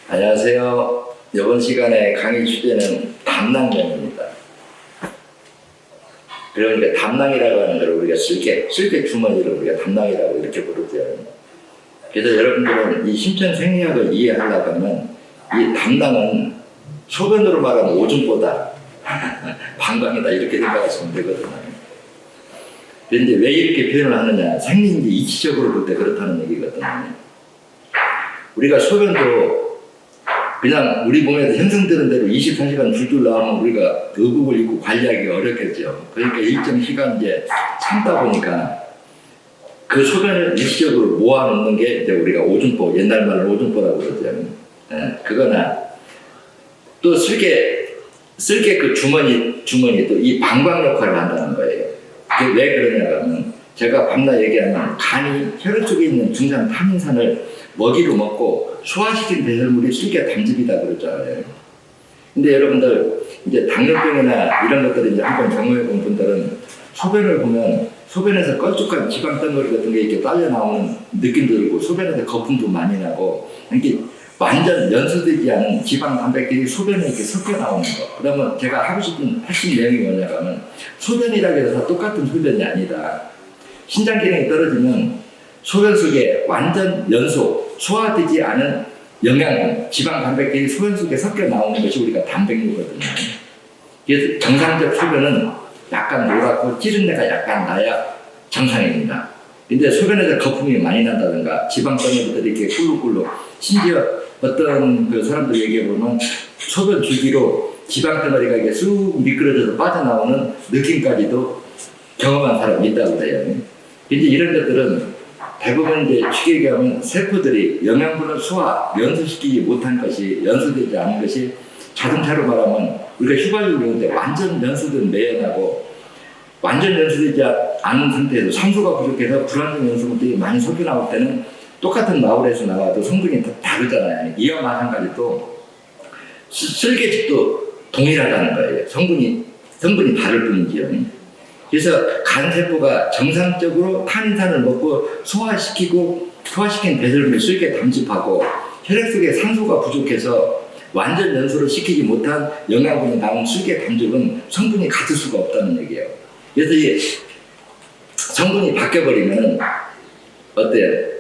안녕하세요. 이번 시간에 강의 주제는 담낭명입니다. 그러니까 담낭이라고 하는 걸 우리가 쓸개 주머니를 우리가 담낭이라고 이렇게 부르죠. 그래서 여러분들은 이 신천생리학을 이해하려고 하면 이 담낭은 소변으로 말하면 오줌보다 방광이다 이렇게 생각하시면 되거든요. 그런데 왜 이렇게 표현을 하느냐, 생리인지 이치적으로 볼 때 그렇다는 얘기거든요. 우리가 소변도 그냥 우리 몸에서 형성되는 대로 24시간 줄줄 나오면 우리가 의복을 입고 관리하기가 어렵겠죠. 그러니까 일정 시간 이제 참다 보니까 그 소변을 일시적으로 모아놓는 게 이제 우리가 오줌보, 옛날 말로 오줌보라고 그러죠. 그거나 또 쓸개 그 주머니 또 이 방광 역할을 한다는 거예요. 그게 왜 그러냐 하면 제가 밤낮 얘기하면 간이 혈액 속에 있는 중상 탄닌산을 먹이로 먹고 소화시킨 배설물이 쓸개 담즙이다 그러잖아요. 근데 여러분들 이제 당뇨병이나 이런 것들을 이제 한번 경험해 본 분들은 소변을 보면 소변에서 걸쭉한 지방 덩어리 같은 게 이렇게 딸려 나오는 느낌도 들고 소변에서 거품도 많이 나고 이렇게 완전 연소되지 않은 지방 단백질이 소변에 이렇게 섞여 나오는 거. 그러면 제가 하고 싶은 핵심 내용이 뭐냐고 하면 소변이라고 해서 다 똑같은 소변이 아니다. 신장 기능이 떨어지면 소변 속에 완전 연소, 소화되지 않은 영양분, 지방 단백질이 소변 속에 섞여 나오는 것이 우리가 단백뇨거든요. 그래서 정상적 소변은 약간 노랗고 찌른내가 약간 나야 정상입니다. 근데 소변에서 거품이 많이 난다든가 지방 덩어리들이 이렇게 꿀룩꿀룩, 심지어 어떤 그 사람들 얘기해보면 소변 줄기로 지방 덩어리가 이게 쑥 미끄러져서 빠져나오는 느낌까지도 경험한 사람이 있다고 그래요. 근데 이런 것들은 대부분 이제 쉽게 얘기하면 세포들이 영양분을 소화, 연소시키지 못한 것이, 연소되지 않은 것이 자동차로 말하면 우리가 휘발유를 배우는데 완전 연소된 매연하고 완전 연소되지 않은 상태에서 산소가 부족해서 불완전 연소물들이 많이 섞여 나올 때는 똑같은 마을에서 나와도 성분이 다르잖아요. 이와 마찬가지로 쓸개즙도 동일하다는 거예요. 성분이 다를 뿐이지요. 그래서 간세포가 정상적으로 탄닌산을 먹고 소화시킨 배설물을 쓸개 담즙하고 혈액 속에 산소가 부족해서 완전 연소를 시키지 못한 영양분이 나온 쓸개 담즙은 성분이 같을 수가 없다는 얘기예요. 그래서 이 성분이 바뀌어버리면 어때요?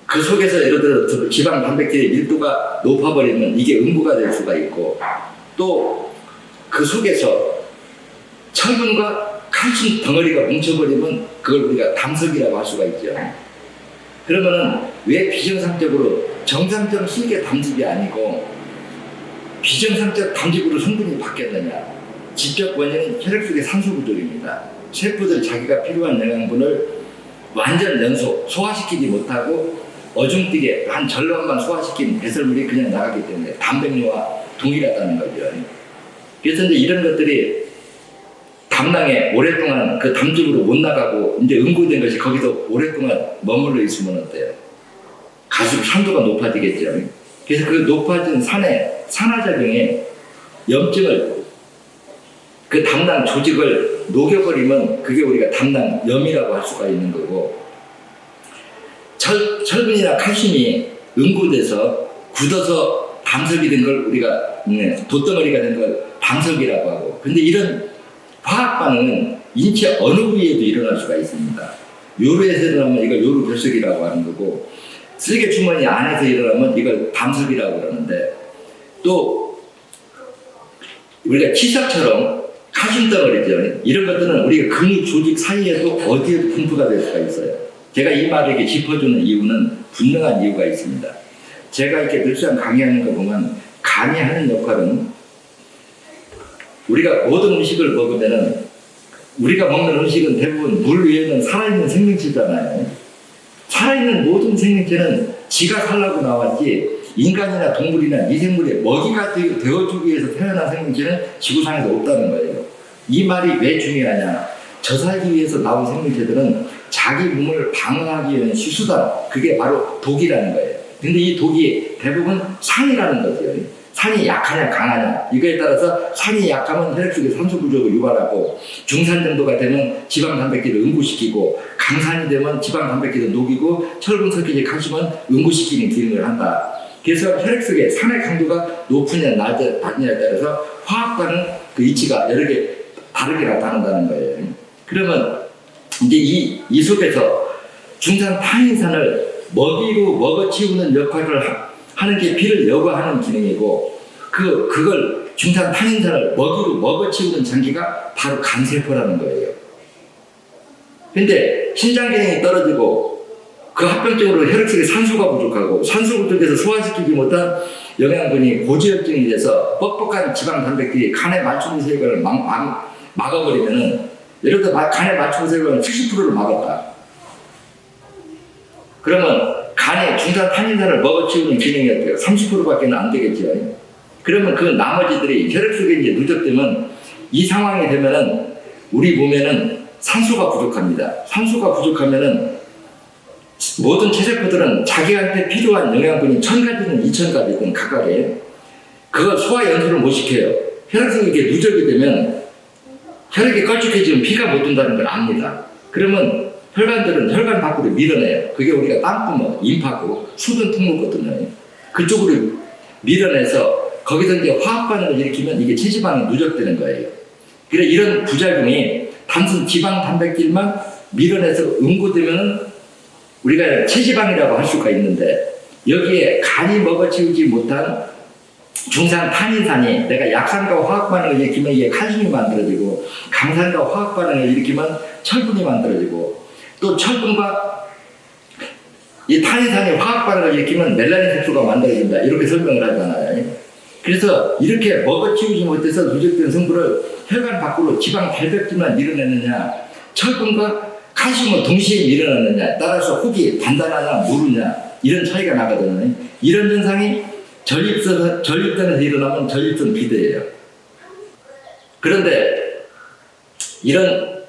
그 속에서 예를 들어 지방 단백질의 밀도가 높아버리면 이게 음부가 될 수가 있고 또 그 속에서 철분과 칼슘 덩어리가 뭉쳐버리면 그걸 우리가 담석이라고 할 수가 있죠. 그러면은 왜 비정상적으로 정상적 쓸개 담즙이 아니고 비정상적 담즙으로 성분이 바뀌었느냐? 직접 원인은 혈액 속의 산소 부족입니다. 세포들 자기가 필요한 영양분을 완전 연소, 소화시키지 못하고 어중뛰게 한 절반만 소화시킨 배설물이 그냥 나가기 때문에 단백뇨와 동일하다는 거죠. 그래서 이제 이런 것들이 담낭에 오랫동안 그 담즙으로 못 나가고 이제 응고된 것이 거기서 오랫동안 머물러 있으면 어때요? 갈수록 산도가 높아지겠죠. 그래서 그 높아진 산화작용에 염증을 그 담낭 조직을 녹여버리면 그게 우리가 담낭염이라고 할 수가 있는 거고 철분이나 칼슘이 응고돼서 굳어서 담석이 된 걸 우리가 돛덩어리가 된 걸 담석이라고 하고 근데 이런 화학 반응은 인체 어느 부위에도 일어날 수가 있습니다. 요로에서 일어나면 이걸 요로결석이라고 하는 거고 쓸개 주머니 안에서 일어나면 이걸 담석이라고 그러는데 또 우리가 치석처럼 칼슘 덩어리죠. 이런 것들은 우리가 근육 조직 사이에도 어디에도 분포가 될 수가 있어요. 제가 이 말을 이렇게 짚어주는 이유는 분명한 이유가 있습니다. 제가 이렇게 늘상 강의하는 거 보면 간이 하는 역할은 우리가 모든 음식을 먹으면은 우리가 먹는 음식은 대부분 물 위에는 살아있는 생명체잖아요. 살아있는 모든 생명체는 지가 살라고 나왔지 인간이나 동물이나 미생물의 먹이가 되어주기 위해서 태어난 생명체는 지구상에서 없다는 거예요. 이 말이 왜 중요하냐? 저살기 위해서 나온 생명체들은 자기 몸을 방어하기 위한 수단, 그게 바로 독이라는 거예요. 근데 이 독이 대부분 산이라는 거죠. 산이 약하냐 강하냐 이거에 따라서 산이 약하면 혈액 속에 산소 부족을 유발하고 중산 정도가 되면 지방 단백질을 응고시키고 강산이 되면 지방 단백질을 녹이고 철분 석회질 칼슘은 응고시키는 기능을 한다. 그래서 혈액 속에 산의 강도가 높으냐 낮냐에 따라서 화학 반응 그 이치가 여러 개 다르게 나타난다는 거예요. 그러면 이제 이 속에서 중산 탄인산을 먹이로 먹어치우는 역할을 하는 게 피를 여과하는 기능이고 그걸 중산 탄인산을 먹이로 먹어치우는 장기가 바로 간세포라는 거예요. 근데 신장 기능이 떨어지고 그 합병증으로 혈액 속에 산소가 부족하고 산소 부족해서 소화시키지 못한 영양분이 고지혈증이 돼서 뻑뻑한 지방 단백질이 간에 맞추는 세균을 막아버리면은 예를 들어 간에 맞추는 세균을 70%를 막았다. 그러면 간에 중산 탄인산을 먹어치우는 기능이 어때요? 30%밖에 안 되겠죠. 그러면 그 나머지들이 혈액 속에 이제 누적되면 이 상황이 되면은 우리 몸에는 산소가 부족합니다. 산소가 부족하면은 모든 체세포들은 자기한테 필요한 영양분이 1000가지든 2000가지든 각각에 그걸 소화 연소를 못 시켜요. 혈액 속에 이렇게 누적이 되면 혈액이 걸쭉해지면 피가 못 든다는 걸 압니다. 그러면 혈관들은 혈관 밖으로 밀어내요. 그게 우리가 땅구멍, 임파구, 수분 통로거든요. 그쪽으로 밀어내서 거기서 이제 화학 반응을 일으키면 이게 체지방이 누적되는 거예요. 그래 이런 부작용이 단순 지방 단백질만 밀어내서 응고되면은 우리가 체지방이라고 할 수가 있는데 여기에 간이 먹어치우지 못한 중산 탄인산이 내가 약산과 화학 반응을 일으키면 이게 칼슘이 만들어지고 강산과 화학 반응을 일으키면 철분이 만들어지고 또 철분과 이 탄인산이 화학 반응을 일으키면 멜라닌 색소가 만들어진다 이렇게 설명을 하잖아요. 그래서 이렇게 먹어치우지 못해서 누적된 성분을 혈관 밖으로 지방 결백질만 밀어내느냐 철분과 칼슘을 동시에 밀어내느냐에 따라서 혹이 단단하냐 무르냐 이런 차이가 나거든요. 이런 현상이 전립선에서 일어나면 전립선 비대예요. 그런데 이런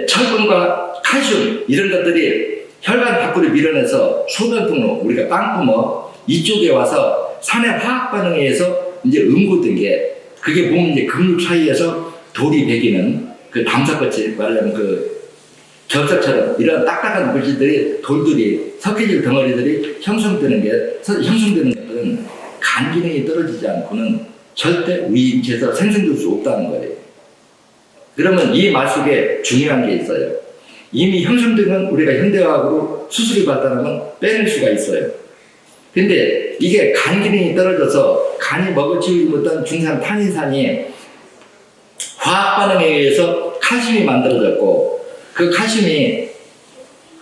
철분과 칼슘 이런 것들이 혈관 밖으로 밀어내서 소변 통로 우리가 땅구멍 이쪽에 와서 산의 화학 반응에 의해서 이제 응고된 게 그게 보면 이제 근육 사이에서 돌이 배기는 그 담석같이 말하자면 그 겹석처럼 이런 딱딱한 물질들이 돌들이 석회질 덩어리들이 형성되는 것들은 간 기능이 떨어지지 않고는 절대 우리 인체에서 생성될 수 없다는 거예요. 그러면 이 말 속에 중요한 게 있어요. 이미 형성된 건 우리가 현대화학으로 수술이 발달하면 빼낼 수가 있어요. 근데 이게 간 기능이 떨어져서 간이 먹어치우지 못한 중산 탄인산이 화학 반응에 의해서 칼슘이 만들어졌고 그 칼슘이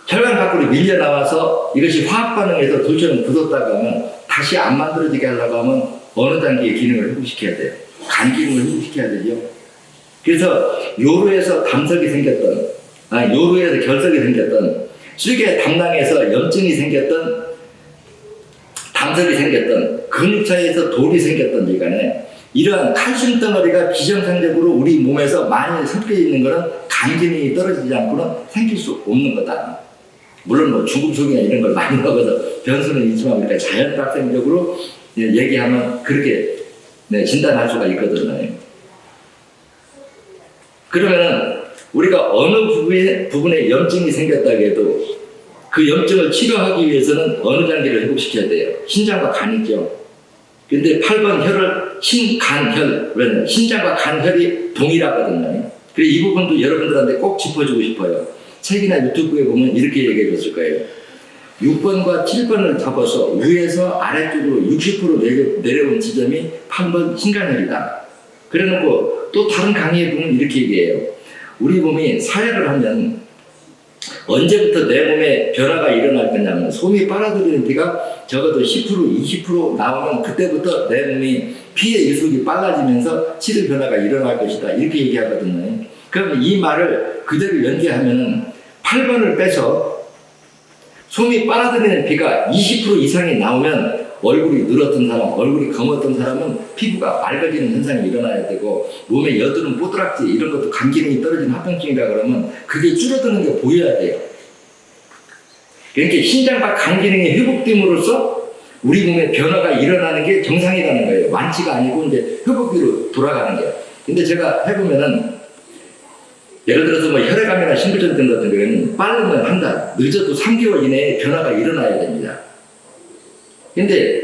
혈관 밖으로 밀려 나와서 이것이 화학 반응에서 돌처럼 굳었다고 하면 다시 안 만들어지게 하려고 하면 어느 단계의 기능을 회복시켜야 돼요. 간 기능을 회복시켜야 되죠. 그래서 요로에서 담석이 생겼던 요로에서 결석이 생겼던 실계 담낭에서 염증이 생겼던 담석이 생겼던 근육 사이에서 돌이 생겼던 간에 이러한 칼슘 덩어리가 비정상적으로 우리 몸에서 많이 섞여 있는 것은 간 기능이 떨어지지 않고는 생길 수 없는 거다. 물론 뭐 중금속이나 이런 걸 많이 먹어서 변수는 있지만 우리가 자연 발생적으로 얘기하면 그렇게 진단할 수가 있거든요. 그러면은 우리가 어느 부분에 염증이 생겼다고 해도 그 염증을 치료하기 위해서는 어느 단계를 회복시켜야 돼요? 신장과 간이죠. 근데 8번 혈을 신간혈, 왜냐면 신장과 간혈이 동일하거든요. 그래서 이 부분도 여러분들한테 꼭 짚어주고 싶어요. 책이나 유튜브에 보면 이렇게 얘기해 줬을 거예요. 6번과 7번을 잡아서 위에서 아래쪽으로 60% 내려온 지점이 8번 신간혈이다. 그래놓고 또 다른 강의에 보면 이렇게 얘기해요. 우리 몸이 사회를 하면 언제부터 내 몸에 변화가 일어날 거냐면 솜이 빨아들이는 피가 적어도 10% 20% 나오면 그때부터 내 몸이 피의 이속이 빨라지면서 치료 변화가 일어날 것이다 이렇게 얘기하거든요. 그럼 이 말을 그대로 연계하면 8번을 빼서 솜이 빨아들이는 피가 20% 이상이 나오면 얼굴이 늘었던 사람, 얼굴이 검었던 사람은 피부가 맑아지는 현상이 일어나야 되고 몸에 여드름, 뽀드락지 이런 것도 간 기능이 떨어지는 합병증이라 그러면 그게 줄어드는 게 보여야 돼요. 그러니까 신장과 간 기능이 회복됨으로써 우리 몸에 변화가 일어나는 게 정상이라는 거예요. 완치가 아니고 이제 회복기로 돌아가는 거예요. 근데 제가 해보면은 예를 들어서 뭐 혈액암이나 신부전증 같은 경우는 빠르면 한 달, 늦어도 3개월 이내에 변화가 일어나야 됩니다. 근데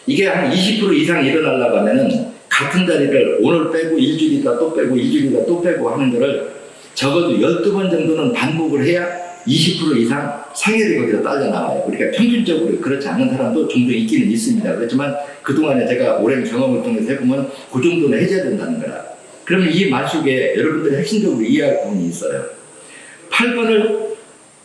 이게 한 20% 이상 일어나려고 하면은 같은 자리를 오늘 빼고 일주일 있다 또 빼고 일주일 있다 또 빼고 하는 거를 적어도 12번 정도는 반복을 해야 20% 이상 상열이 거기서 딸려 나와요. 그러니까 평균적으로 그렇지 않은 사람도 종종 있기는 있습니다. 그렇지만 그동안에 제가 오랜 경험을 통해서 해보면 그 정도는 해줘야 된다는 거라. 그러면 이 말 속에 여러분들이 핵심적으로 이해할 부분이 있어요. 8번을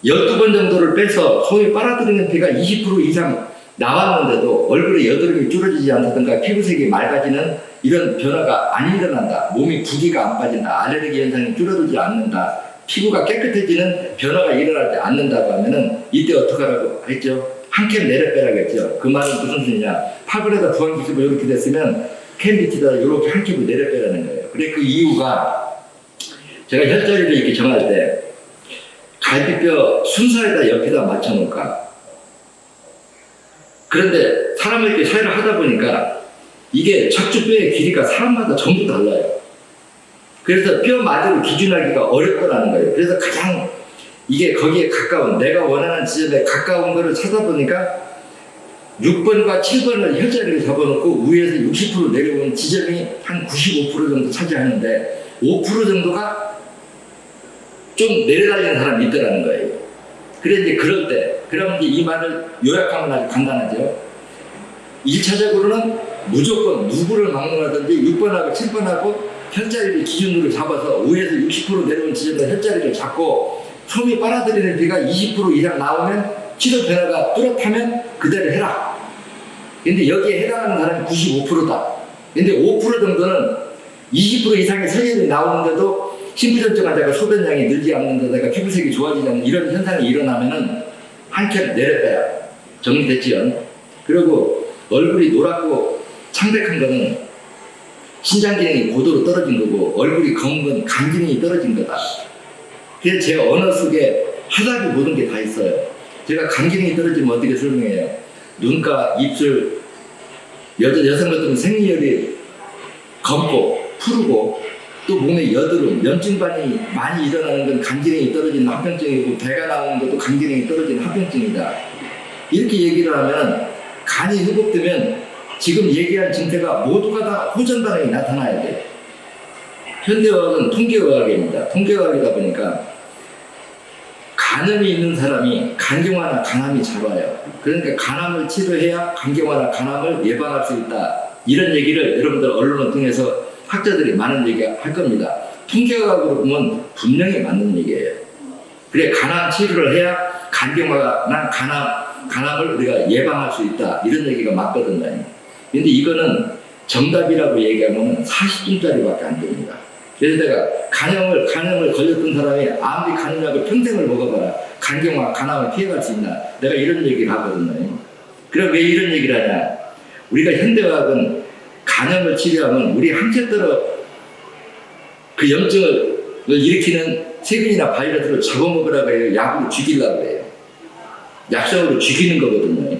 12번 정도를 빼서 소위 빨아들이는 피가 20% 이상 나왔는데도 얼굴에 여드름이 줄어지지 않다든가 피부색이 맑아지는 이런 변화가 안 일어난다. 몸이 부기가 안 빠진다. 알레르기 현상이 줄어들지 않는다. 피부가 깨끗해지는 변화가 일어나지 않는다고 하면은 이때 어떻게 하라고 했죠? 한 캡 내려 빼라고 했죠. 그 말은 무슨 소리냐? 8번에다 부항기습을 이렇게 됐으면 캡 밑에다 이렇게 한 캡을 내려 빼라는 거예요. 그래 그 이유가 제가 혈자리를 이렇게 정할 때 갈비뼈 순서에다 옆에다 맞춰놓을까? 그런데 사람을 이렇게 사회를 하다 보니까 이게 척추뼈의 길이가 사람마다 전부 달라요. 그래서 뼈 마디로 기준하기가 어렵더라는 거예요. 그래서 가장 이게 거기에 가까운 내가 원하는 지점에 가까운 거를 찾아보니까 6번과 7번을 혈자리를 잡아놓고 위에서 60% 내려오는 지점이 한 95% 정도 차지하는데 5% 정도가 좀 내려달리는 사람이 있더라는 거예요. 그래 이제 그럴 때 그러면 이제 이 말을 요약하면 아주 간단하죠. 1차적으로는 무조건 누구를 막론하든지 6번하고 7번하고 혈자리를 기준으로 잡아서 위에서 60% 내려온 지점에 혈자리를 잡고 솜이 빨아들이는 비가 20% 이상 나오면 치료 변화가 뚜렷하면 그대로 해라. 근데 여기에 해당하는 사람이 95%다. 근데 5% 정도는 20% 이상의 설혈이 나오는데도 신부전증 환자가 소변량이 늘지 않는다든가 피부색이 좋아지지 않는 이런 현상이 일어나면은 한 캡 내려빼야 정리됐지요. 그리고 얼굴이 노랗고 창백한 거는 신장 기능이 고도로 떨어진 거고 얼굴이 검은 건 간 기능이 떨어진 거다. 그래서 제 언어 속에 하답이 모든 게 다 있어요. 제가 간 기능이 떨어지면 어떻게 설명해요? 눈가, 입술, 여성 같은 생리혈이 검고 푸르고 또 몸에 여드름, 염증반이 많이 일어나는 건 간 기능이 떨어진 합병증이고 배가 나오는 것도 간 기능이 떨어진 합병증이다. 이렇게 얘기를 하면 간이 회복되면 지금 얘기한 증세가 모두가 다 호전 반응이 나타나야 돼요. 현대의학은 통계의학입니다. 통계의학이다 보니까 간염이 있는 사람이 간경화나 간암이 잘 와요. 그러니까 간암을 치료해야 간경화나 간암을 예방할 수 있다. 이런 얘기를 여러분들 언론을 통해서 학자들이 많은 얘기 할 겁니다. 통계학으로 보면 분명히 맞는 얘기예요. 그래 간암 치료를 해야 간경화나 간암을 우리가 예방할 수 있다. 이런 얘기가 맞거든요. 근데 이거는 정답이라고 얘기하면 40분짜리밖에 안 됩니다. 그래서 내가 간염을 걸렸던 사람이 아무리 간염약을 평생을 먹어봐라. 간경화, 간암을 피해갈 수 있나. 내가 이런 얘기를 하거든요. 그럼 왜 이런 얘기를 하냐. 우리가 현대의학은 간염을 치료하면 우리 한껏들어 그 염증을 일으키는 세균이나 바이러스를 잡아먹으라고 해요. 약으로 죽이려고 해요. 약성으로 죽이는 거거든요.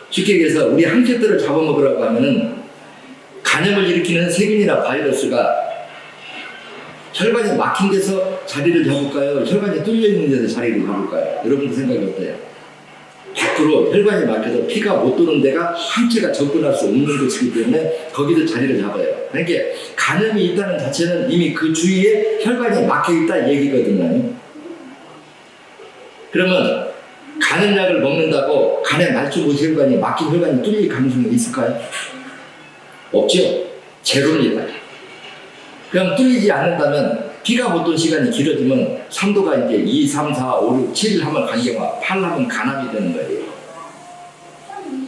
쉽게 얘기해서 우리 한껏들을 잡아먹으라고 하면은 간염을 일으키는 세균이나 바이러스가 혈관이 막힌 데서 자리를 잡을까요? 혈관이 뚫려 있는 데서 자리를 잡을까요? 여러분 생각이 어때요? 100% 혈관이 막혀서 피가 못 도는 데가 항체가 접근할 수 없는 곳이기 때문에 거기서 자리를 잡아요. 그러니까 간염이 있다는 자체는 이미 그 주위에 혈관이 막혀 있다 얘기거든요. 그러면 간염약을 먹는다고 간의 말초모세혈관이 막힌 혈관이 뚫릴 가능성이 있을까요? 없죠. 제로입니다. 그럼 뚫리지 않는다면 피가 못 도는 시간이 길어지면 3도가 이제 2, 3, 4, 5, 6, 7 하면 간경화, 8 하면 간암이 되는 거예요.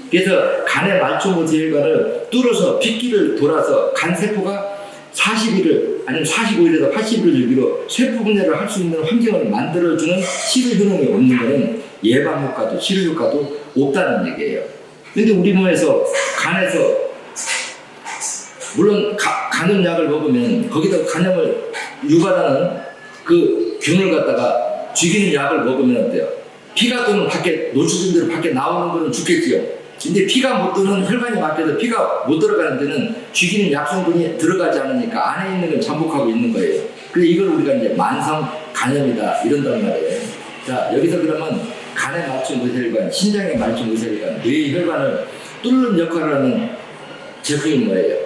그래서 간의 말초모세혈관을 뚫어서 핏기를 돌아서 간 세포가 40일을 아니면 45일에서 80일을 주기로 세포 분해를 할 수 있는 환경을 만들어주는 치료 효능이 없는 것은 예방 효과도 치료 효과도 없다는 얘기예요. 그런데 우리 몸에서 간에서 물론 간염약을 먹으면 거기다 간염을 유발하는 그 균을 갖다가 죽이는 약을 먹으면 어때요? 피가 도는 밖에 노출된 대로 밖에 나오는 거는 죽겠지요. 근데 피가 못 도는 혈관이 막혀서 피가 못 들어가는 데는 죽이는 약성분이 들어가지 않으니까 안에 있는 걸 잠복하고 있는 거예요. 그래서 이걸 우리가 이제 만성 간염이다 이런단 말이에요. 자, 여기서 그러면 간에 맞춘 의혈관, 신장에 맞춘 의혈관, 뇌의 혈관을 뚫는 역할을 하는 제품이 뭐예요?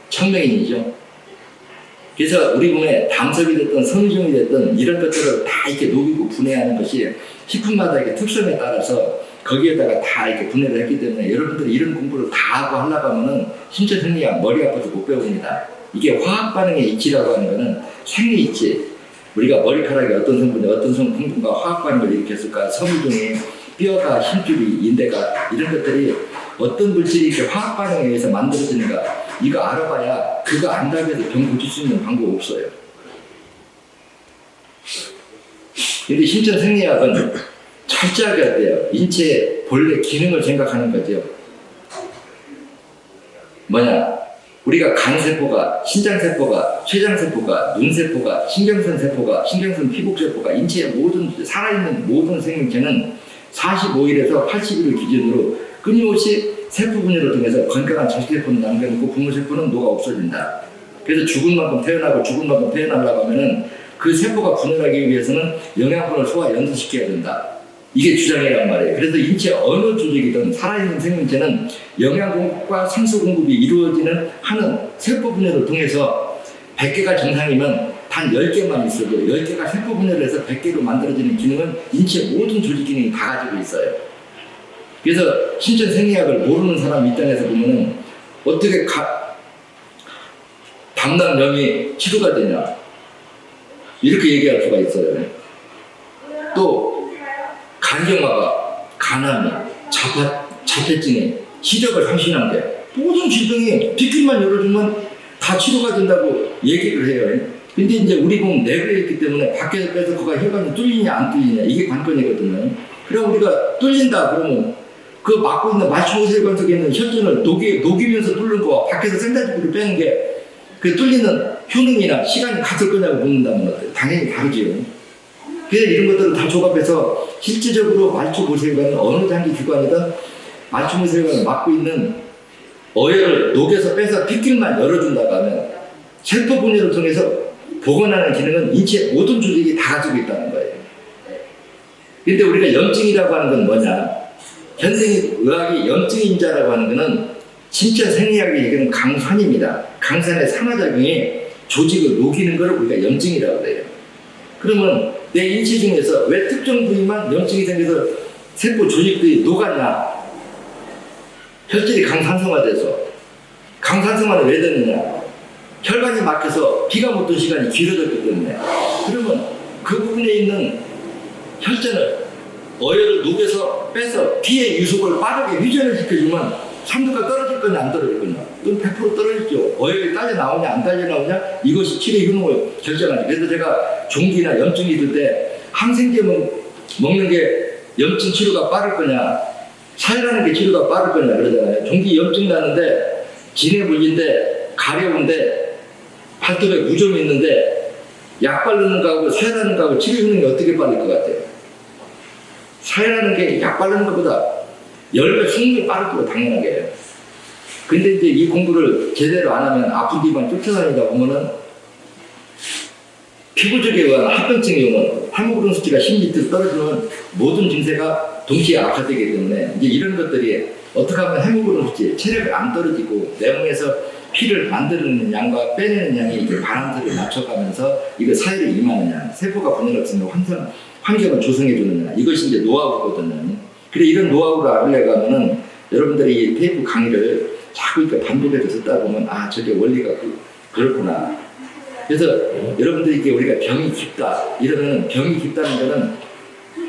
청명인이죠. 그래서 우리 몸에 담석이 됐든 섬유종이 됐든 이런 것들을 다 이렇게 녹이고 분해하는 것이 식품마다 이렇게 특성에 따라서 거기에다가 다 이렇게 분해를 했기 때문에 여러분들이 이런 공부를 다 하고 하려고 하면은 신체 생리학 머리 아파서 못 배웁니다. 이게 화학 반응의 이치라고 하는 거는 생리 이치. 우리가 머리카락에 어떤 성분이 어떤 성분과 화학 반응을 일으켰을까, 섬유종이 뼈가 힘줄이 인대가 이런 것들이 어떤 물질이 이렇게 화학 반응에 의해서 만들어지는가 이거 알아봐야 그거 안다고 해서 병 고칠 수 있는 방법 없어요. 근데 신체 생리학은 철저하게 해야 돼요. 인체의 본래 기능을 생각하는 거죠. 뭐냐? 우리가 간세포가, 신장세포가, 췌장세포가, 눈세포가, 신경선세포가, 신경선 피복세포가 인체의 모든 살아있는 모든 생명체는 45일에서 80일을 기준으로 끊임없이 세포 분열을 통해서 건강한 자식세포는 남겨놓고 부모세포는 녹아 없어진다. 그래서 죽은 만큼 태어나고 죽은 만큼 태어나려고 하면은 그 세포가 분열하기 위해서는 영양분을 소화 연소시켜야 된다. 이게 주장이란 말이에요. 그래서 인체 어느 조직이든 살아있는 생명체는 영양 공급과 산소 공급이 이루어지는 하는 세포 분열을 통해서 100개가 정상이면 단 10개만 있어도 10개가 세포 분열을 해서 100개로 만들어지는 기능은 인체 모든 조직 기능이 다 가지고 있어요. 그래서 신체 생리학을 모르는 사람 입장에서 보면은 어떻게 담낭염이 치료가 되냐 이렇게 얘기할 수가 있어요. 또 간경화가, 간암이, 자폐증이 시력을 상실한 게 모든 질병이 빗길만 열어주면 다 치료가 된다고 얘기를 해요. 근데 이제 우리 몸 내부에 있기 때문에 밖에서 빼서 그가 혈관이 뚫리냐 안 뚫리냐 이게 관건이거든요. 그럼 우리가 뚫린다 그러면 그 막고 있는 말초혈관 속에 있는 혈전을 녹이면서 뚫는 거와 밖에서 생사지구를 빼는 게 그 뚫리는 효능이나 시간이 같을 거냐고 묻는다는 것들 당연히 다르지요. 그래서 이런 것들을 다 조합해서 실질적으로 말초모세혈관은 어느 장기 기관이든 말초모세혈관을 막고 있는 어혈을 녹여서 빼서 핏길만 열어준다고 하면 세포 분열을 통해서 복원하는 기능은 인체 모든 조직이 다 가지고 있다는 거예요. 그런데 우리가 염증이라고 하는 건 뭐냐? 현대의학이 염증인자라고 하는 것은 신체 생리학의 얘기는 강산입니다. 강산의 산화작용이 조직을 녹이는 것을 우리가 염증이라고 해요. 그러면 내 인체 중에서 왜 특정 부위만 염증이 생겨서 세포 조직들이 녹았냐? 혈질이 강산성화돼서. 강산성화는 왜 되느냐? 혈관이 막혀서 피가 못 돈 시간이 길어졌기 때문에. 그러면 그 부분에 있는 혈전을 어혈을 녹여서 빼서 피의 유속을 빠르게 회전을 시켜주면 산도가 떨어질 거냐 안 떨어질 거냐? 그건 100% 떨어지죠. 어혈이 딸려 나오냐 안 딸려 나오냐? 이것이 치료 효능을 결정하죠. 그래서 제가 종기나 염증이 있을 때 항생제 먹는 게 염증 치료가 빠를 거냐? 사혈하는 게 치료가 빠를 거냐 그러잖아요. 종기 염증 나는데 진해 불린데 가려운데 발톱에 무좀이 있는데 약 바르는 거하고 사혈하는 거하고 치료 효능이 어떻게 빠를 것 같아요? 사혈하는 게 약 바르는 것보다 10배, 20배 빠를 거고 당연하게. 근데 이제 이 공부를 제대로 안 하면 아픈 뒤만 쫓아다니다 보면은 피부적에 의한 합병증이 오면 헤모글로빈 수치가 10m 떨어지면 모든 증세가 동시에 악화되기 때문에 이제 이런 것들이 어떻게 하면 헤모글로빈 수치, 체력이 안 떨어지고 내 몸에서 피를 만드는 양과 빼내는 양이 이렇게 바람들을 맞춰가면서 이거 사회를 임하는 양, 세포가 분열 없으면 환경을 조성해주는 양, 이것이 이제 노하우거든요. 그래 이런 노하우를 알려고 하면은 여러분들이 이 테이프 강의를 자꾸 이렇게 반복해서 듣다 보면 아 저게 원리가 그렇구나. 그래서 여러분들이 이게 우리가 병이 깊다 이러면 병이 깊다는 거는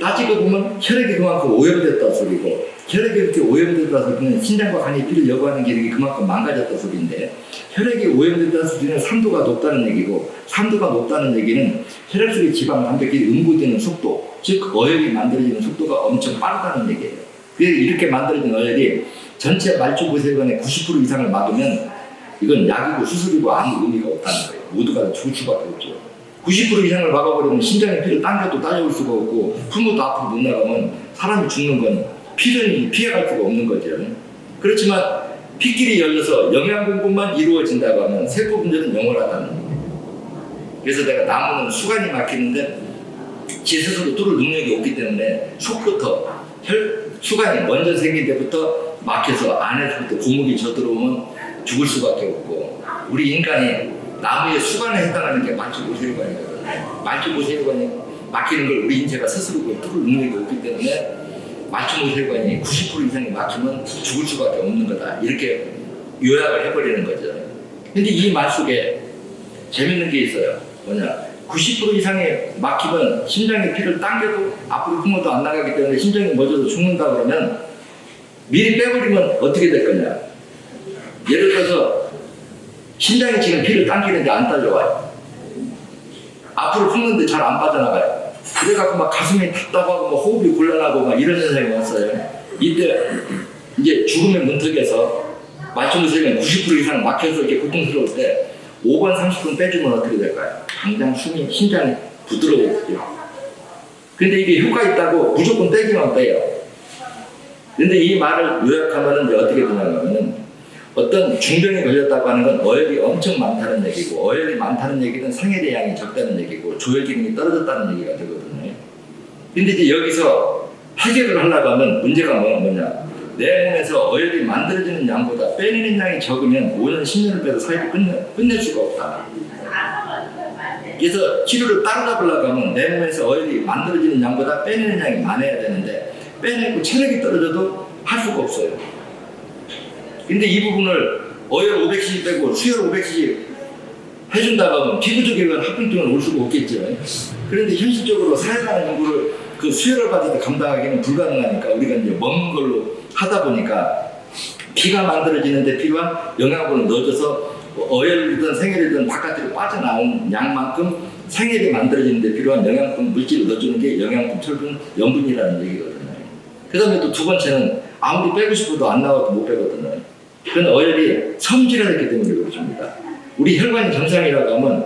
따지고 보면 혈액이 그만큼 오염됐다 소리고 혈액이 이렇게 오염됐다 소리는 신장과 간이 피를 여부하는 기능이 그만큼 망가졌다 소리인데 혈액이 오염됐다 소리는 산도가 높다는 얘기고 산도가 높다는 얘기는 혈액 속의 지방 단백질이 응고되는 속도 즉 어혈이 만들어지는 속도가 엄청 빠르다는 얘기예요. 그래서 이렇게 만들어진 어혈이 전체 말초모세혈관의 90% 이상을 막으면 이건 약이고 수술이고 아무 의미가 없다는 거예요. 모두가 죽을 수밖에 없죠. 90% 이상을 막아버리면 심장의 피를 당겨도 따라올 수가 없고 품어도 앞으로 못 나가면 사람이 죽는 건 피는 피해갈 수가 없는 거죠. 그렇지만 피길이 열려서 영양 공급만 이루어진다고 하면 세포 분열은 영원하다는 거예요. 그래서 내가 나무는 수간이 막히는데 제 스스로 뚫을 능력이 없기 때문에 속부터 수간이 먼저 생긴 때부터 막혀서 안에서부터 고목이 저들어오면 죽을 수밖에 없고, 우리 인간이 나무의 수간에 해당하는 게 말주보세혈관이거든요. 말주보세혈관이 막히는 걸 우리 인체가 스스로 뚫을 능력이 없기 때문에 말주보세혈관이 90% 이상이 막히면 죽을 수밖에 없는 거다, 이렇게 요약을 해버리는 거죠. 근데 이 말 속에 재밌는 게 있어요. 뭐냐, 90% 이상이 막히면 심장의 피를 당겨도 앞으로 풍어도 안 나가기 때문에 심장이 멎어서 죽는다 그러면 미리 빼버리면 어떻게 될 거냐. 예를 들어서 심장이 지금 피를 당기는데 안 딸려와요. 앞으로 품는데 잘 안 빠져나가요. 그래갖고 막 가슴이 답답하고 막 호흡이 곤란하고 막 이런 현상이 왔어요. 이때 이제 죽음의 문턱에서 말초무색은 90% 이상 막혀서 이렇게 고통스러울 때 5번 30분 빼주면 어떻게 될까요? 당장 심장이 부드러워지죠. 근데 이게 효과 있다고 무조건 떼기만 빼요. 근데 이 말을 요약하면 이제 어떻게 되냐면, 어떤 중병이 걸렸다고 하는 건 어혈이 엄청 많다는 얘기고, 어혈이 많다는 얘기는 상혈의 양이 적다는 얘기고, 조혈 기능이 떨어졌다는 얘기가 되거든요. 근데 이제 여기서 해결을 하려고 하면 문제가 뭐냐, 내 몸에서 어혈이 만들어지는 양보다 빼내는 양이 적으면 5년, 10년을 빼도 사이를 끝낼 수가 없다. 그래서 치료를 따라잡으려고 하면 내 몸에서 어혈이 만들어지는 양보다 빼내는 양이 많아야 되는데, 빼내고 체력이 떨어져도 할 수가 없어요. 근데 이 부분을 어혈 500cc 빼고 수혈 500cc 해준다고 하면 피부적인 합병증은 올 수가 없겠죠. 그런데 현실적으로 사회라는 연구를 그 수혈을 받을 때 감당하기는 불가능하니까 우리가 이제 먹는 걸로 하다 보니까 피가 만들어지는데 필요한 영양분을 넣어줘서 어혈이든 생혈이든 바깥으로 빠져나온 양만큼 생혈이 만들어지는데 필요한 영양분 물질을 넣어주는 게 영양분, 철분, 염분이라는 얘기거든요. 그 다음에 또 두 번째는 아무리 빼고 싶어도 안 나와도 못 빼거든요. 그건 어혈이 섬질을 했기 때문에 그렇습니다. 우리 혈관이 정상이라고 하면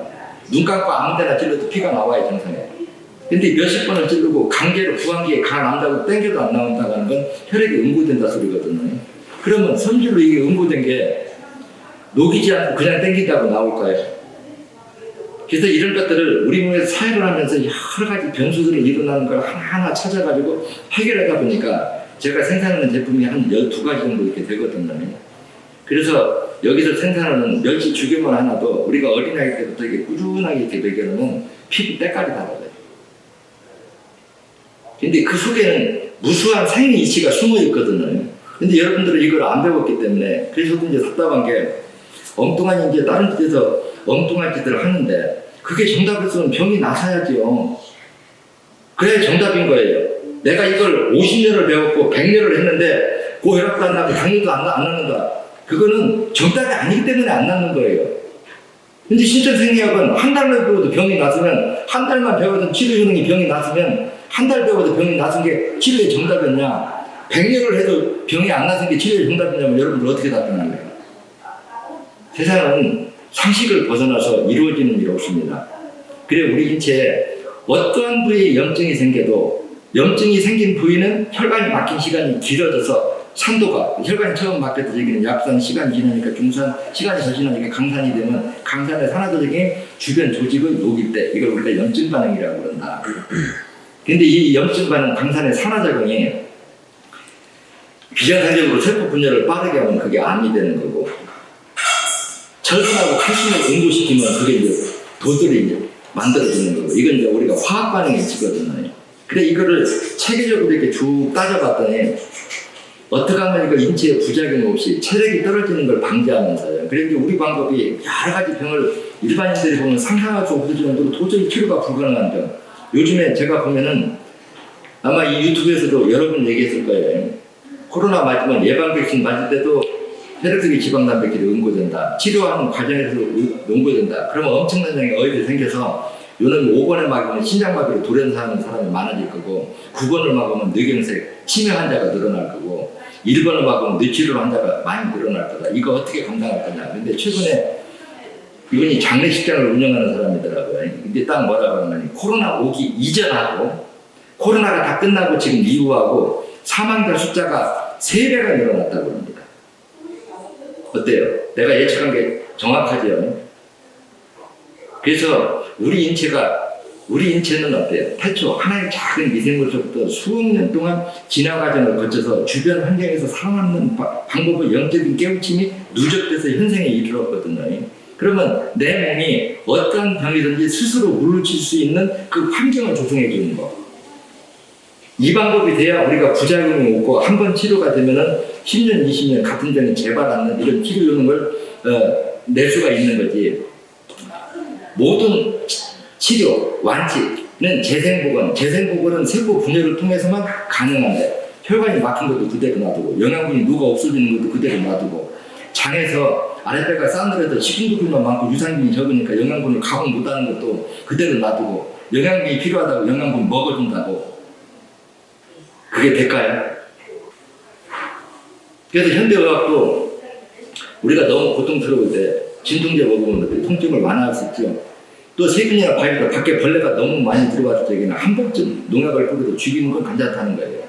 눈 감고 아무 데나 찔러도 피가 나와야 정상이에요. 근데 몇십 번을 찌르고 강제로 부항기에 간 안다고 땡겨도 안 나온다고 하는 건 혈액이 응고된다 소리거든요. 그러면 섬질로 이게 응고된 게 녹이지 않고 그냥 땡긴다고 나올까요? 그래서 이런 것들을 우리 몸에서 사회를 하면서 여러 가지 변수들이 일어나는 걸 하나하나 찾아가지고 해결하다 보니까 제가 생산하는 제품이 한 12가지 정도 이렇게 되거든요. 그래서 여기서 생산하는 멸치 죽여만 하나도 우리가 어린아이 때부터 이렇게 꾸준하게 이렇게 먹여놓으면 피부 때까지 달아요. 근데 그 속에는 무수한 생의 이치가 숨어 있거든요. 근데 여러분들은 이걸 안 배웠기 때문에, 그래서 이제 답답한 게 엉뚱한 이제 다른 데서 엉뚱한 짓들을 하는데 그게 정답이었으면 병이 나서야지요. 그래야 정답인 거예요. 내가 이걸 50년을 배웠고 100년을 했는데 고혈압도 안 나고 당뇨도 안 낳는다. 그거는 정답이 아니기 때문에 안 낳는 거예요. 근데 신천생리학은 한 달만 배워도 병이 났으면, 한 달만 배워도 치료 효능이 병이 났으면, 한 달 배워도 병이 났은 게 치료의 정답이었냐, 100년을 해도 병이 안 났은 게 치료의 정답이냐면 여러분들 어떻게 답변하는 거예요? 세상은 상식을 벗어나서 이루어지는 일 없습니다. 그래 우리 인체에 어떠한 부위에 염증이 생겨도 염증이 생긴 부위는 혈관이 막힌 시간이 길어져서 산도가, 혈관이 처음 막혔을 때는 약산, 시간이 지나니까 중산, 시간이 더 지나니까 강산이 되면 강산의 산화도적인 주변 조직을 녹일 때 이걸 우리가 염증 반응이라고 그런다. 근데 이 염증 반응, 강산의 산화작용이 비정상적으로 세포 분열을 빠르게 하면 그게 암이 되는 거고, 철분하고 칼슘을 응고시키면 그게 이제 도들이 이제 만들어지는 거고, 이건 이제 우리가 화학 반응에 지거든요. 그래 이거를 체계적으로 이렇게 쭉 따져봤더니 어떻게 하면 이거 인체에 부작용 없이 체력이 떨어지는 걸 방지하면서요. 그래 이제 우리 방법이 여러 가지 병을 일반인들이 보면 상상할 수 없을 정도로 도저히 치료가 불가능한 병. 요즘에 제가 보면은 아마 이 유튜브에서도 여러 번 얘기했을 거예요. 코로나 맞으면 예방 백신 맞을 때도 혈액속의 지방 단백질이 응고된다. 치료하는 과정에서 응고된다. 그러면 엄청난 양의 어혈이 생겨서 요놈이 5번을 막으면 심장마비로 돌연사하는 사람이 많아질 거고, 9번을 막으면 뇌경색 치매 환자가 늘어날 거고, 1번을 막으면 뇌치료 환자가 많이 늘어날 거다. 이거 어떻게 감당할 거냐. 근데 최근에 이분이 장례식장을 운영하는 사람이더라고요. 근데 딱 뭐라고 하냐면 코로나 오기 이전하고 코로나가 다 끝나고 지금 이후하고 사망자 숫자가 3배가 늘어났다고 합니다. 어때요? 내가 예측한 게 정확하죠? 그래서 우리 인체는 어때요? 태초 하나의 작은 미생물로부터 수억 년 동안 진화 과정을 거쳐서 주변 환경에서 살아남는 방법의 영적인 깨우침이 누적돼서 현생에 이르렀거든요. 그러면 내 몸이 어떤 병이든지 스스로 물리칠 수 있는 그 환경을 조성해 주는 거. 이 방법이 돼야 우리가 부작용이 없고 한 번 치료가 되면은 10년, 20년 같은 병이 재발 않는 이런 치료 요령을 낼 수가 있는 거지. 모든 치료, 완치는 재생복원은 세포 분열을 통해서만 가능한데 혈관이 막힌 것도 그대로 놔두고 영양분이 누가 없어지는 것도 그대로 놔두고 장에서 아랫배가 싸늘해서 식중독균만 많고 유산균이 적으니까 영양분을 가공 못하는 것도 그대로 놔두고 영양분이 필요하다고 영양분 먹어준다고 그게 될까요? 그래서 현대의학도 우리가 너무 고통스러울 때 진통제 먹으면 통증을 완화할 수 있죠. 또 세균이나 바이러스 밖에 벌레가 너무 많이 들어왔을 때에는 한 번쯤 농약을 뿌려도 죽이는 건 괜찮다는 거예요.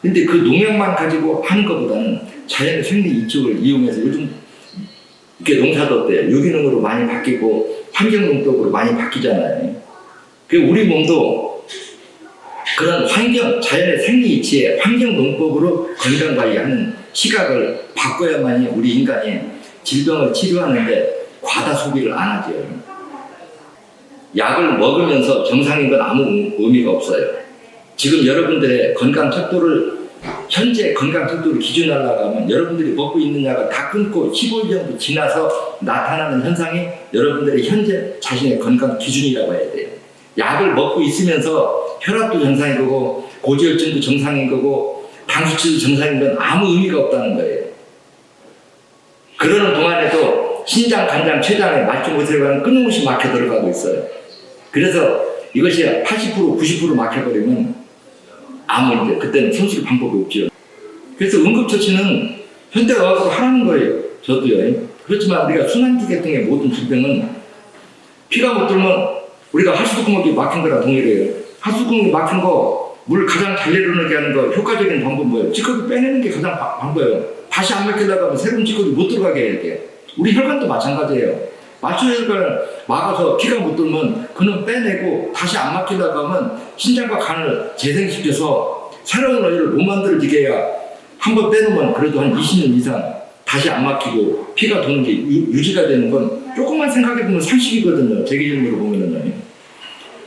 근데 그 농약만 가지고 하는 것보다는 자연의 생리 이쪽을 이용해서 요즘 이렇게 농사도 때 유기농으로 많이 바뀌고 환경농법으로 많이 바뀌잖아요. 그 우리 몸도 그런 자연의 생리 이치에 환경농법으로 건강관리하는 시각을 바꿔야만이 우리 인간이 질병을 치료하는데 과다 소비를 안 하죠. 약을 먹으면서 정상인 건 아무 의미가 없어요. 지금 여러분들의 건강 척도를 현재 건강 척도를 기준하려고 하면 여러분들이 먹고 있는 약을 다 끊고 15일 정도 지나서 나타나는 현상이 여러분들의 현재 자신의 건강 기준이라고 해야 돼요. 약을 먹고 있으면서 혈압도 정상인 거고 고지혈증도 정상인 거고 당 수치도 정상인 건 아무 의미가 없다는 거예요. 그러는 동안에도 신장, 간장, 췌장에 말주못해가는 끊임없이 막혀 들어가고 있어요. 그래서 이것이 80%, 90% 막혀버리면 아무 이제 그때는 손쓸 방법이 없죠. 그래서 응급처치는 현대의학으로 하라는 거예요. 저도요. 그렇지만 우리가 순환기계통의 모든 질병은 피가 못 들면 우리가 하수구멍이 막힌 거랑 동일해요. 하수구멍이 막힌 거 물 가장 잘 내려오게 하는 거 효과적인 방법 뭐예요? 찌꺼기 빼내는 게 가장 방법이에요. 다시 안 막히려고 하면 새로운 찌꺼기 못 들어가게 해야 돼요. 우리 혈관도 마찬가지예요. 마초혈관을 막아서 피가 못 들면 그는 빼내고 다시 안 막히려고 하면 신장과 간을 재생시켜서 새로운 어혈을 못 만들어지게 해야 한번 빼놓으면 그래도 한 20년 이상 다시 안 막히고 피가 도는 게 유지가 되는 건 조금만 생각해보면 상식이거든요. 제 기준으로 보면은.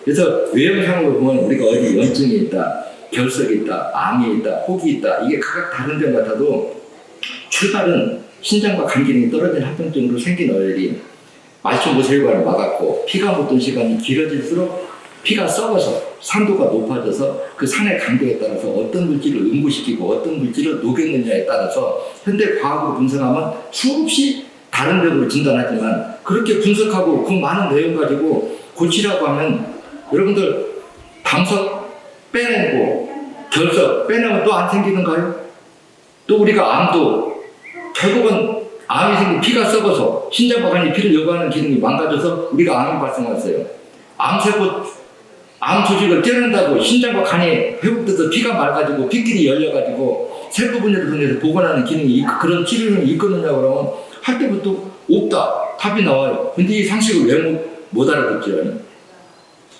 그래서 외형상으로 보면 우리가 어디 염증이 있다, 결석이 있다, 암이 있다, 혹이 있다 이게 각각 다른 점 같아도 출발은 신장과 간 기능이 떨어진 합병증으로 생긴 어혈이 말초모세혈관을 막았고 피가 묻던 시간이 길어질수록 피가 썩어서 산도가 높아져서 그 산의 강도에 따라서 어떤 물질을 응고시키고 어떤 물질을 녹였느냐에 따라서 현대 과학으로 분석하면 수없이 다른 병으로 진단하지만 그렇게 분석하고 그 많은 내용 가지고 고치라고 하면 여러분들 담석 빼내고 결석 빼내면 또 안 생기는가요? 또 우리가 암도 결국은 암이 생긴 피가 썩어서 신장과 간이 피를 여과하는 기능이 망가져서 우리가 암이 발생했어요. 암 조직을 떼낸다고 신장과 간이 회복돼서 피가 맑아지고 피끼리 열려가지고 세포 분열을 통해서 보관하는 기능이 그런 치료를 이끌느냐고 그러면 할 때부터 없다. 답이 나와요. 근데 이 상식을 왜 못 알아듣죠?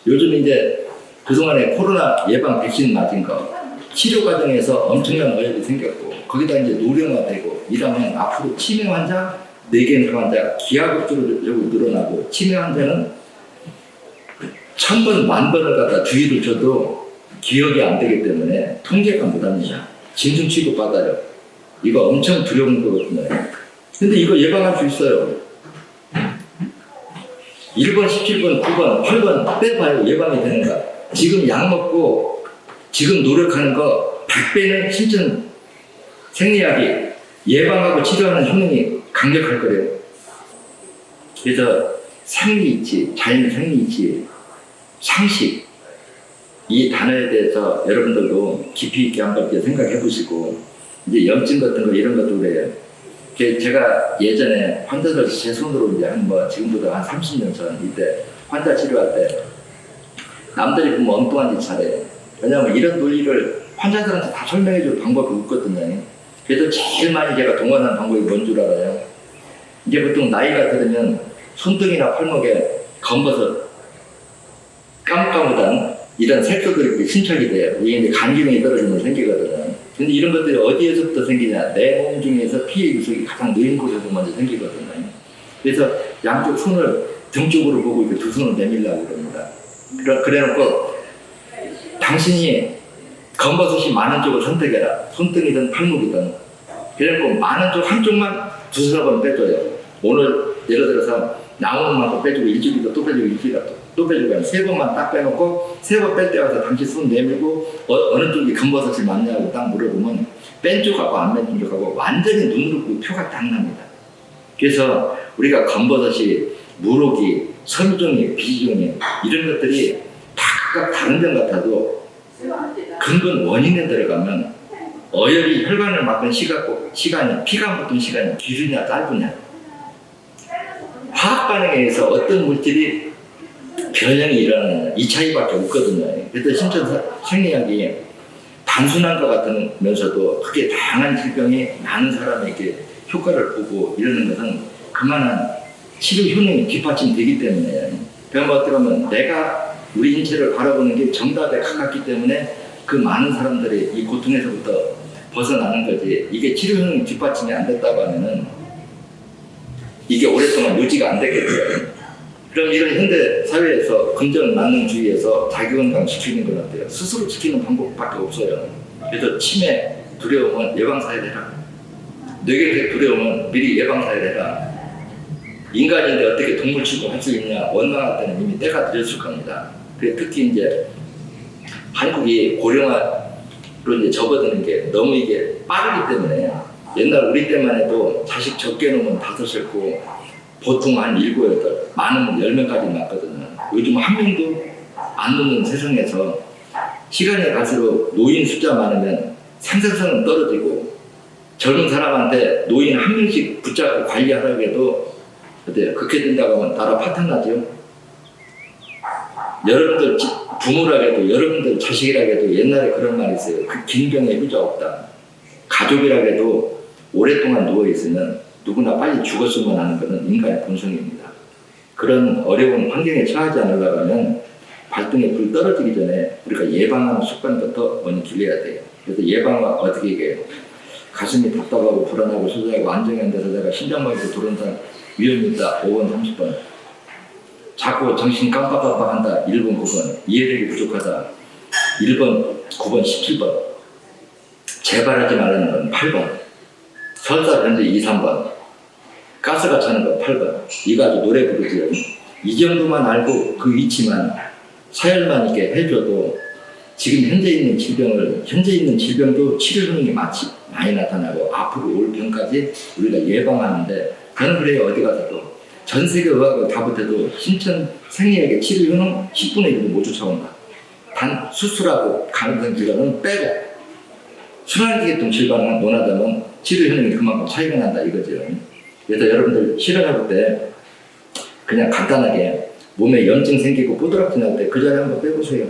요즘 이제 그동안에 코로나 예방 백신 맞은 거 치료 과정에서 엄청난 어려움이 생겼고 거기다 이제 노령화되고 이러면 앞으로 치매 환자, 뇌경색 환자 기하급수적으로 늘어나고 치매 환자는 1000번, 10,000번을 갖다 주의를 줘도 기억이 안 되기 때문에 통제가 못합니다. 진중 취급받아요. 이거 엄청 두려운 거거든요. 근데 이거 예방할 수 있어요. 1번, 17번, 9번, 8번 빼봐요. 예방이 되는가. 지금 약 먹고 지금 노력하는 거 100배는 신천 생리학이 예방하고 치료하는 효능이 강력할 거래요. 그래서 생리이치, 자연의 생리이치, 상식 이 단어에 대해서 여러분들도 깊이 있게 한번 생각해 보시고 이제 염증 같은 거 이런 것도 그래요. 제가 예전에 환자들 제 손으로 이제 지금보다 한 30년 전 이때 환자 치료할 때 남들이 보면 엉뚱한 짓 잘해요. 왜냐하면 이런 논리를 환자들한테 다 설명해 줄 방법이 없거든요. 그래서 제일 많이 제가 동원한 방법이 뭔 줄 알아요? 이제 보통 나이가 들으면 손등이나 팔목에 검버섯, 까뭇까뭇한 이런 색소들이 신척이 돼요. 이게 이제 간 기능이 떨어지면 생기거든요. 근데 이런 것들이 어디에서부터 생기냐? 내 몸 중에서 피의 유속이 가장 느린 곳에서 먼저 생기거든요. 그래서 양쪽 손을 등 쪽으로 보고 이렇게 두 손을 내밀라고 그럽니다. 그래 놓고 당신이 검버섯이 많은 쪽을 선택해라. 손등이든 팔목이든. 그래 놓고 많은 쪽 한쪽만 두세 번 빼줘요. 오늘 예를 들어서 나오는 만큼 빼주고 일주일도 또 빼주고 일주일도 또 빼주고 세 번만 딱 빼놓고 세 번 뺄 때 와서 당신 손 내밀고 어느 쪽이 검버섯이 많냐고 딱 물어보면 뺀 쪽하고 안 뺀 쪽하고 완전히 눈으로 그 표가 딱 납니다. 그래서 우리가 검버섯이 무로기, 섬종이, 비종이 이런 것들이 다 각각 다른 점 같아도 근본 원인에 들어가면 어혈이 혈관을 막은 시간이 피가 묻은 시간이 길으냐 짧으냐 화학 반응에 의해서 어떤 물질이 변형이 일어나는 이 차이밖에 없거든요. 그래서 신천 생리학이 단순한 것 같으면서도 그게 다양한 질병이 많은 사람에게 효과를 보고 이러는 것은 그만한 치료 효능이 뒷받침되기 때문에 그럼 어떻게 보면 내가 우리 인체를 바라보는 게 정답에 가깝기 때문에 그 많은 사람들이 이 고통에서부터 벗어나는 거지 이게 치료 효능이 뒷받침이 안 됐다고 하면은 이게 오랫동안 유지가 안 되겠죠. 그럼 이런 현대 사회에서 근전 만능주의에서 자기건강 지키는 건 어때요? 스스로 지키는 방법밖에 없어요. 그래서 치매 두려움은 예방사회를 해라. 뇌경색 두려움은 미리 예방사회를 해라. 인간인데 어떻게 동물 취급을 할 수 있냐? 원망할 때는 이미 때가 늦었을 겁니다. 특히 이제 한국이 고령화로 이제 접어드는 게 너무 이게 빠르기 때문에 옛날 우리 때만 해도 자식 적게 놓으면 5 낳고 보통 한 7, 8, 많으면 10명까지 낳거든요. 요즘 한 명도 안 놓는 세상에서 시간이 갈수록 노인 숫자 많으면 생산성은 떨어지고 젊은 사람한테 노인 한 명씩 붙잡고 관리하라고 해도 어때요? 그렇게 된다고 하면 나라 파탄나죠? 여러분들 부모라고 여러분들 자식이라고 옛날에 그런 말이 있어요. 그 긴 병에 효자 없다. 가족이라고 해도 오랫동안 누워있으면 누구나 빨리 죽었으면 하는 것은 인간의 본성입니다. 그런 어려운 환경에 처하지 않으려고 하면 발등에 불 떨어지기 전에 우리가 예방하는 습관부터 먼저 길러야 돼요. 그래서 예방은 어떻게 얘기해요? 가슴이 답답하고 불안하고 소소하고 안정이 안 돼서 내가 심장마비로 들어온다 위험이 있다 5번 30번 자꾸 정신 깜빡깜빡한다 1번 9번 이해력이 부족하다 1번 9번 17번 재발하지 말라는 건 8번 설사 변제 2, 3번 가스가 차는 건 8번 이거 아주 노래 부르지요. 이 정도만 알고 그 위치만 사열만 이렇게 해줘도 지금 현재 있는 질병도 치료 효능이 많이 나타나고 앞으로 올 병까지 우리가 예방하는데 저는 그래요. 어디 가서도 전 세계 의학을 다 못해도 신천 생리학의 치료 효능 10분의 1도 못 쫓아온다. 단 수술하고 감염성 질환은 빼고 순환기계통 질환은 논하자면 치료 효능이 그만큼 차이가 난다 이거죠. 그래서 여러분들 실험해볼 때 그냥 간단하게 몸에 염증 생기고 뽀드락지 날 때 그 자리에 한번 빼보세요.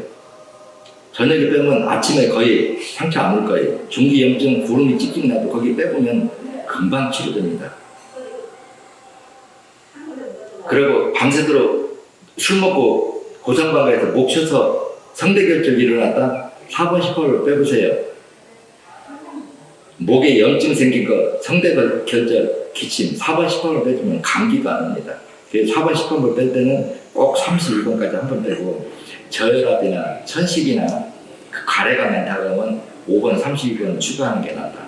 저녁에 빼면 아침에 거의 상처 안 올 거예요. 중기 염증 구름이 찍찍 나도 거기 빼보면 금방 치료됩니다. 그리고 밤새도록 술 먹고 고성방가에서 목 쉬어서 성대결절 일어났다 4번 10번을 빼보세요. 목에 염증 생긴 거 성대결절 기침 4번 10번을 빼주면 감기가 안 옵니다. 그래서 4번 10번을 뺄 때는 꼭 31번까지 한 번 빼고 저혈압이나 천식이나 그 가래가 많다고 하면 5번 32번 추가하는 게 낫다.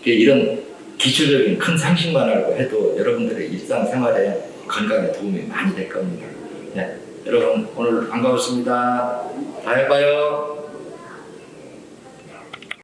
이런 기초적인 큰 상식만 알고 해도 여러분들의 일상생활에 건강에 도움이 많이 될 겁니다. 네, 여러분 오늘 반가웠습니다. 다음에 봐요.